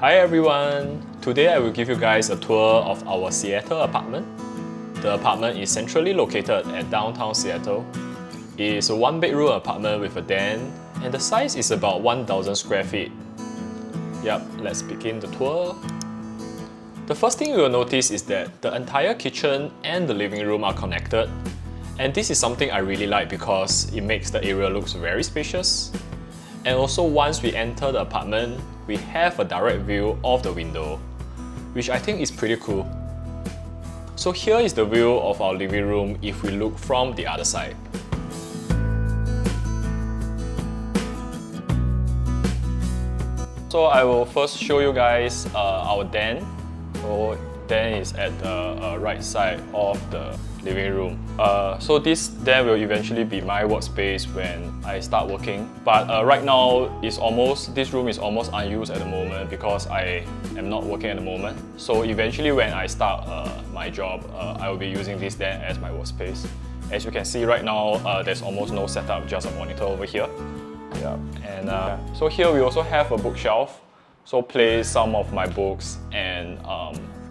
Hi everyone! Today I will give you guys a tour of our Seattle apartment. The apartment is centrally located at downtown Seattle. It is a one-bedroom apartment with a den, and the size is about 1,000 square feet. Yep, let's begin the tour. The first thing you will notice is that the entire kitchen and the living room are connected. And this is something I really like because it makes the area look very spacious. And also once we enter the apartment, we have a direct view of the window, which I think is pretty cool. So here is the view of our living room if we look from the other side. So I will first show you guys our den. So den is at the right side of the living room. So this den will eventually be my workspace when I start working. But right now, this room is almost unused at the moment because I am not working at the moment. So eventually when I start my job, I will be using this den as my workspace. As you can see right now, there's almost no setup, just a monitor over here. Yeah. And so here we also have a bookshelf. So place some of my books and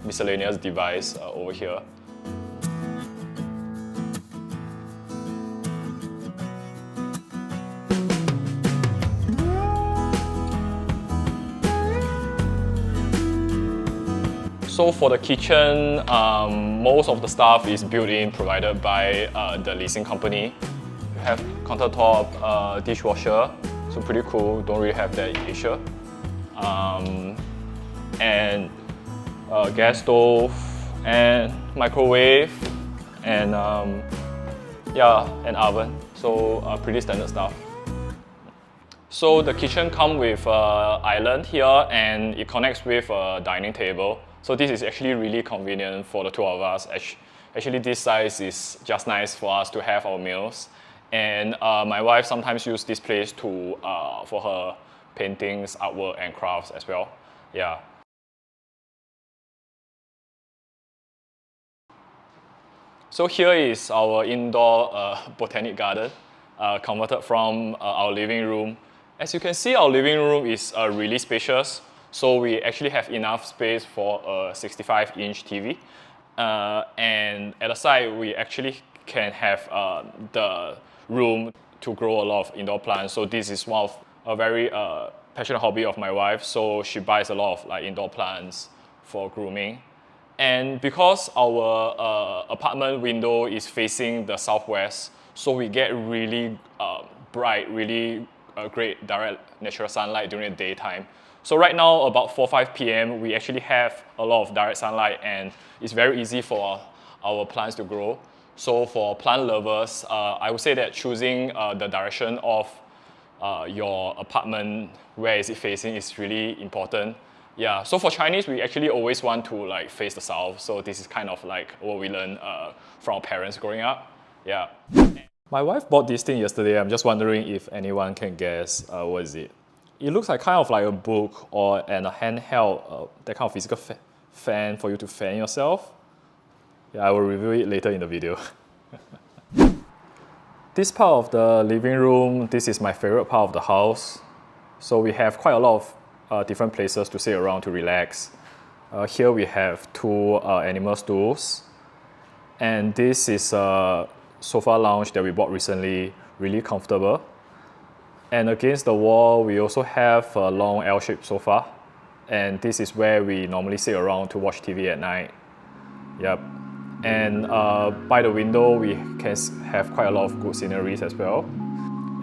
miscellaneous device over here. So for the kitchen, most of the stuff is built-in, provided by the leasing company. We have countertop, dishwasher, so pretty cool. Don't really have that in Asia. And gas stove and microwave and an oven. So pretty standard stuff. So the kitchen comes with an island here, and it connects with a dining table. So this is actually really convenient for the two of us. Actually, this size is just nice for us to have our meals. And my wife sometimes uses this place for her paintings, artwork, and crafts as well. Yeah. So here is our indoor botanic garden, converted from our living room. As you can see, our living room is really spacious. So we actually have enough space for a 65-inch TV. And at the side, we actually can have the room to grow a lot of indoor plants. So this is one of a very passionate hobby of my wife. So she buys a lot of indoor plants for grooming. And because our apartment window is facing the southwest, so we get really bright, really great direct natural sunlight during the daytime. So right now, about 4 or 5 p.m., we actually have a lot of direct sunlight, and it's very easy for our plants to grow. So for plant lovers, I would say that choosing the direction of your apartment, where is it facing, is really important. Yeah, so for Chinese, we actually always want to face the south. So this is kind of like what we learned from our parents growing up. Yeah. My wife bought this thing yesterday. I'm just wondering if anyone can guess what is it. It looks like kind of like a book or a handheld, that kind of physical fan for you to fan yourself. Yeah, I will review it later in the video. This part of the living room, this is my favorite part of the house. So we have quite a lot of different places to sit around to relax. Here we have 2 animal stools. And this is a sofa lounge that we bought recently, really comfortable. And against the wall, we also have a long L-shaped sofa. And this is where we normally sit around to watch TV at night. Yep. And by the window, we can have quite a lot of good sceneries as well.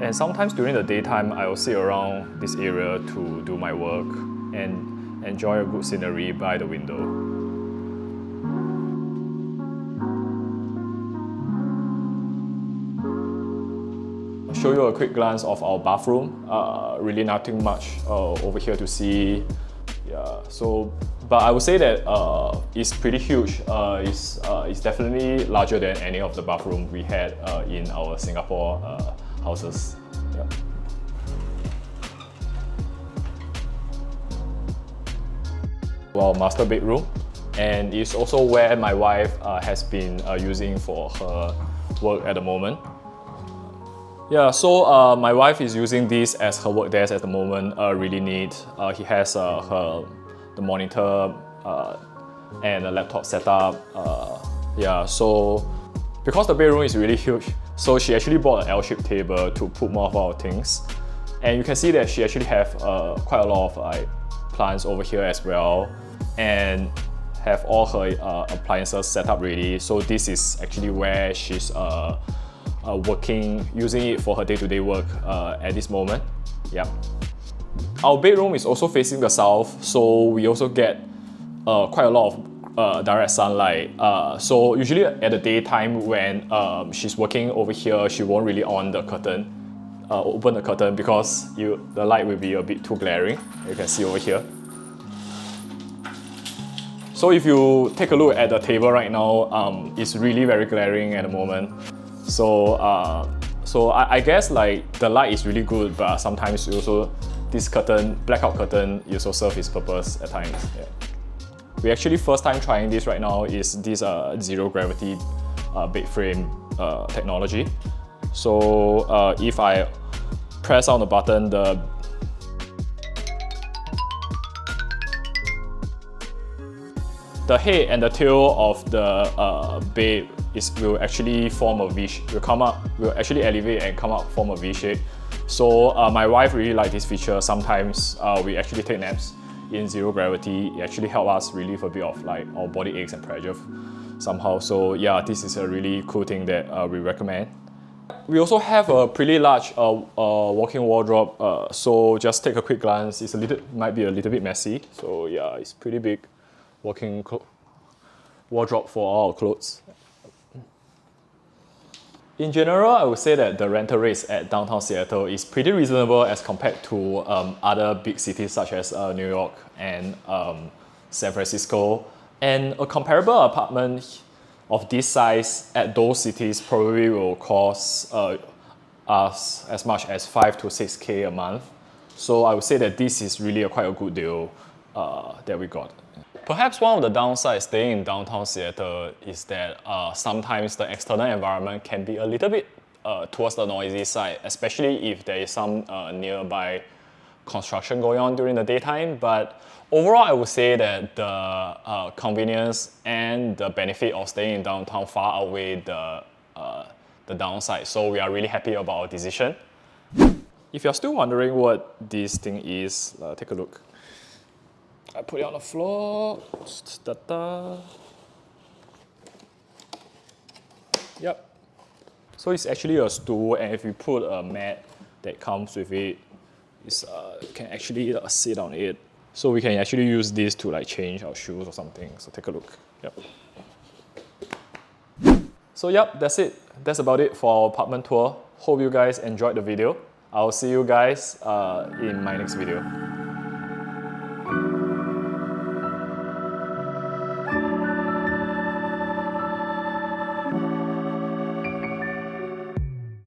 And sometimes during the daytime, I will sit around this area to do my work and enjoy a good scenery by the window. Show you a quick glance of our bathroom. Really nothing much over here to see. Yeah, but I would say that it's pretty huge. It's definitely larger than any of the bathroom we had in our Singapore houses. Yeah. Our master bedroom, and it's also where my wife has been using for her work at the moment. Yeah, so my wife is using this as her work desk at the moment, really neat. He has her the monitor and the laptop setup. Yeah, so because the bedroom is really huge, so she actually bought an L-shaped table to put more of our things. And you can see that she actually have quite a lot of like plants over here as well, and have all her appliances set up ready. So this is actually where she's working, using it for her day-to-day work at this moment. Yeah. Our bedroom is also facing the south, so we also get quite a lot of direct sunlight. So usually at the daytime when she's working over here, she won't really on the curtain, open the curtain, because the light will be a bit too glaring. You can see over here. So if you take a look at the table right now, it's really very glaring at the moment. So I guess like the light is really good, but sometimes also this curtain, blackout curtain, also serve its purpose at times. Yeah. We actually first time trying this right now is this zero gravity bed frame technology. So if I press on the button, the head and the tail of the bed will actually form a V. Will actually elevate and come up, form a V shape. So my wife really liked this feature. Sometimes we actually take naps in zero gravity. It actually helps us relieve a bit of like our body aches and pressure somehow. So yeah, this is a really cool thing that we recommend. We also have a pretty large walk-in wardrobe. So just take a quick glance. Might be a little bit messy. So yeah, it's pretty big walk-in wardrobe for all our clothes. In general, I would say that the rental rates at downtown Seattle is pretty reasonable as compared to other big cities such as New York and San Francisco. And a comparable apartment of this size at those cities probably will cost us as much as 5 to 6K a month. So I would say that this is really quite a good deal that we got. Perhaps one of the downsides staying in downtown Seattle is that sometimes the external environment can be a little bit towards the noisy side, especially if there is some nearby construction going on during the daytime. But overall, I would say that the convenience and the benefit of staying in downtown far outweigh the downside. So we are really happy about our decision. If you're still wondering what this thing is, take a look. I put it on the floor. Yep. So it's actually a stool, and if you put a mat that comes with it, you can actually sit on it. So we can actually use this to like change our shoes or something. So take a look. Yep. So yep, that's it. That's about it for our apartment tour. Hope you guys enjoyed the video. I'll see you guys in my next video.